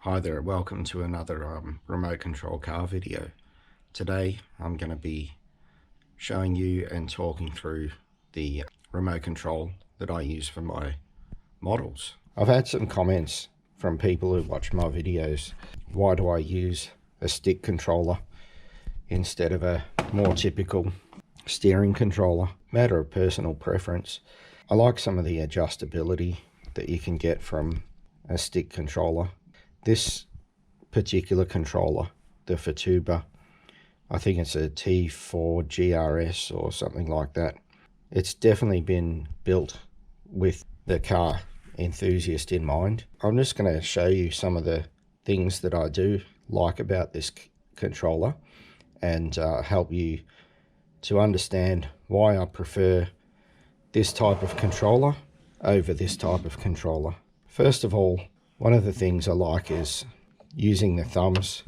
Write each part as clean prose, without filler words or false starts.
Hi there, welcome to another remote control car video. Today I'm going to be showing you and talking through the remote control that I use for my models. I've had some comments from people who watch my videos. Why do I use a stick controller instead of a more typical steering controller? Matter of personal preference. I like some of the adjustability that you can get from a stick controller. This particular controller, the Futaba, I think it's a T4GRS or something like that. It's definitely been built with the car enthusiast in mind. I'm just going to show you some of the things that I do like about this controller and help you to understand why I prefer this type of controller over this type of controller. First of all, one of the things I like is using the thumbs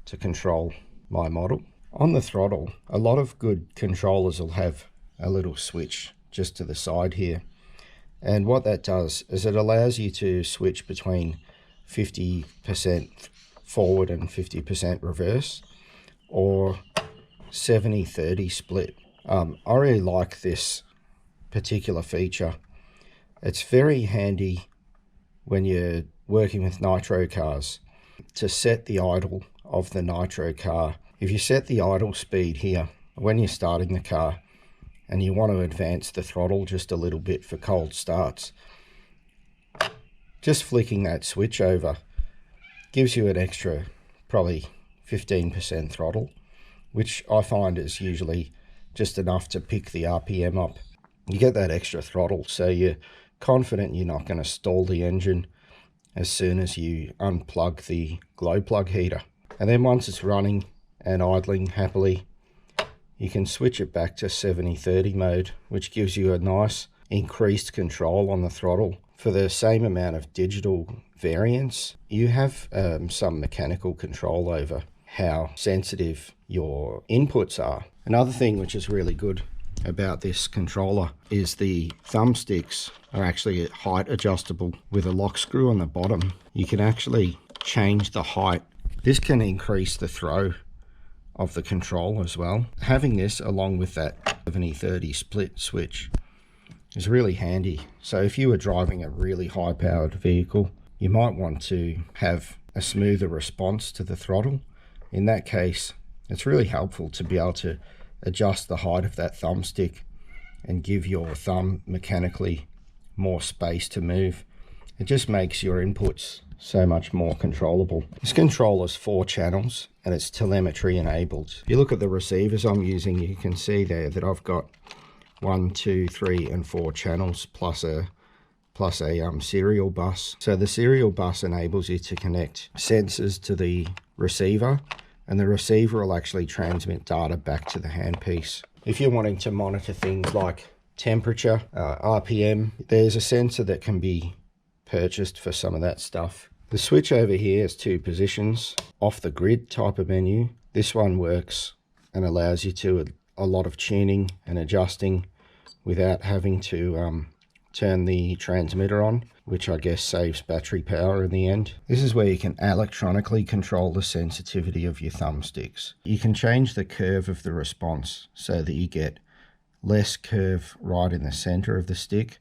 to control my model. On the throttle, a lot of good controllers will have a little switch just to the side here. And what that does is it allows you to switch between 50% forward and 50% reverse, or 70-30 split. I really like this particular feature. It's very handy when you're working with nitro cars to set the idle of the nitro car. If you set the idle speed here when you're starting the car and you want to advance the throttle just a little bit for cold starts, just flicking that switch over gives you an extra probably 15% throttle, which I find is usually just enough to pick the RPM up. You get that extra throttle, so you're confident you're not going to stall the engine as soon as you unplug the glow plug heater. And then once it's running and idling happily, you can switch it back to 70-30 mode, which gives you a nice increased control on the throttle. For the same amount of digital variance, you have some mechanical control over how sensitive your inputs are. Another thing which is really good about this controller is the thumbsticks are actually height adjustable with a lock screw on the bottom. You can actually change the height. This can increase the throw of the control as well. Having this along with that 70-30 split switch is really handy. So if you were driving a really high powered vehicle, you might want to have a smoother response to the throttle. In that case, it's really helpful to be able to adjust the height of that thumbstick and give your thumb mechanically more space to move. It just makes your inputs so much more controllable. This controller's 4 channels and it's telemetry enabled. If you look at the receivers I'm using, you can see there that I've got 1, 2, 3 and 4 channels plus a serial bus. So the serial bus enables you to connect sensors to the receiver, and the receiver will actually transmit data back to the handpiece. If you're wanting to monitor things like temperature, RPM, there's a sensor that can be purchased for some of that stuff. The switch over here has 2 positions, off the grid type of menu. This one works and allows you to a lot of tuning and adjusting without having to turn the transmitter on, which I guess saves battery power in the end. This is where you can electronically control the sensitivity of your thumbsticks. You can change the curve of the response so that you get less curve right in the center of the stick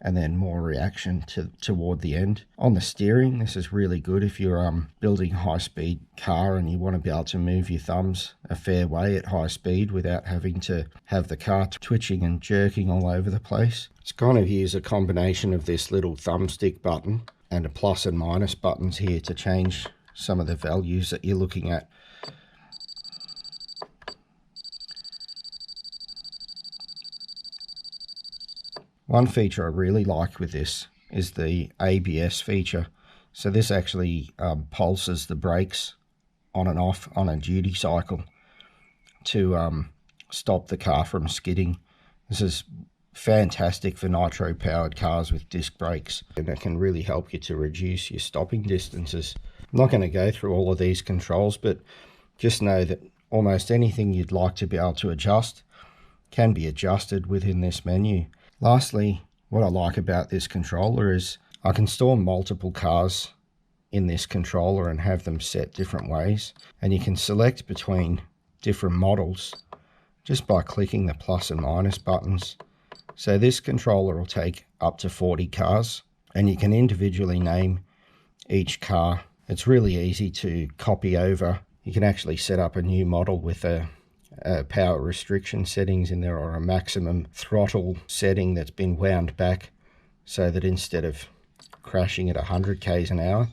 and then more reaction toward the end. On the steering, this is really good if you're building a high-speed car and you want to be able to move your thumbs a fair way at high speed without having to have the car twitching and jerking all over the place. It's kind of use a combination of this little thumbstick button and a plus and minus buttons here to change some of the values that you're looking at. One feature I really like with this is the ABS feature. So this actually pulses the brakes on and off on a duty cycle to stop the car from skidding. This is fantastic for nitro powered cars with disc brakes, and it can really help you to reduce your stopping distances. I'm not going to go through all of these controls, but just know that almost anything you'd like to be able to adjust can be adjusted within this menu. Lastly, what I like about this controller is I can store multiple cars in this controller and have them set different ways. And you can select between different models just by clicking the plus and minus buttons. So this controller will take up to 40 cars, and you can individually name each car. It's really easy to copy over. You can actually set up a new model with a power restriction settings in there, or a maximum throttle setting that's been wound back, so that instead of crashing at 100 k's an hour,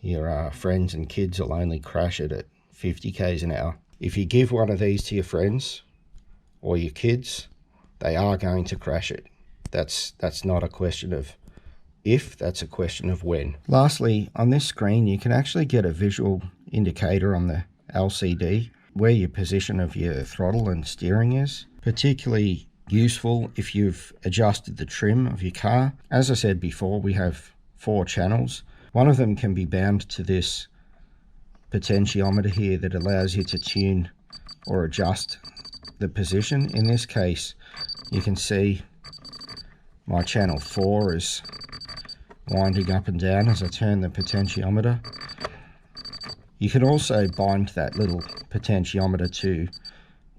your friends and kids will only crash it at 50 k's an hour. If you give one of these to your friends or your kids, they are going to crash it. That's not a question of if, that's a question of when. Lastly, on this screen you can actually get a visual indicator on the LCD where your position of your throttle and steering is. Particularly useful if you've adjusted the trim of your car. As I said before, we have 4 channels. One of them can be bound to this potentiometer here that allows you to tune or adjust the position. In this case, you can see my channel 4 is winding up and down as I turn the potentiometer. You can also bind that little potentiometer to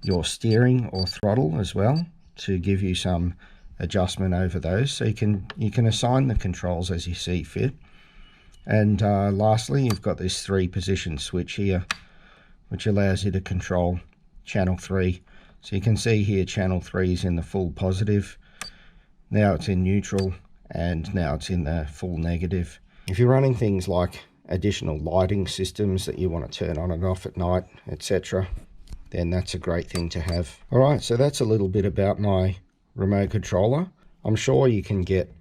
your steering or throttle as well to give you some adjustment over those. So you can assign the controls as you see fit. And lastly, you've got this 3-position switch here, which allows you to control channel 3. So you can see here channel 3 is in the full positive. Now it's in neutral, and now it's in the full negative. If you're running things like additional lighting systems that you want to turn on and off at night, etc., then that's a great thing to have. Alright, so that's a little bit about my remote controller. I'm sure you can get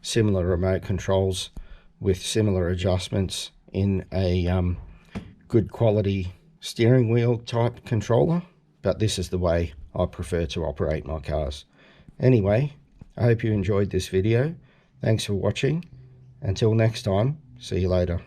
similar remote controls with similar adjustments in a good quality steering wheel type controller, but this is the way I prefer to operate my cars. Anyway, I hope you enjoyed this video. Thanks for watching. Until next time, see you later.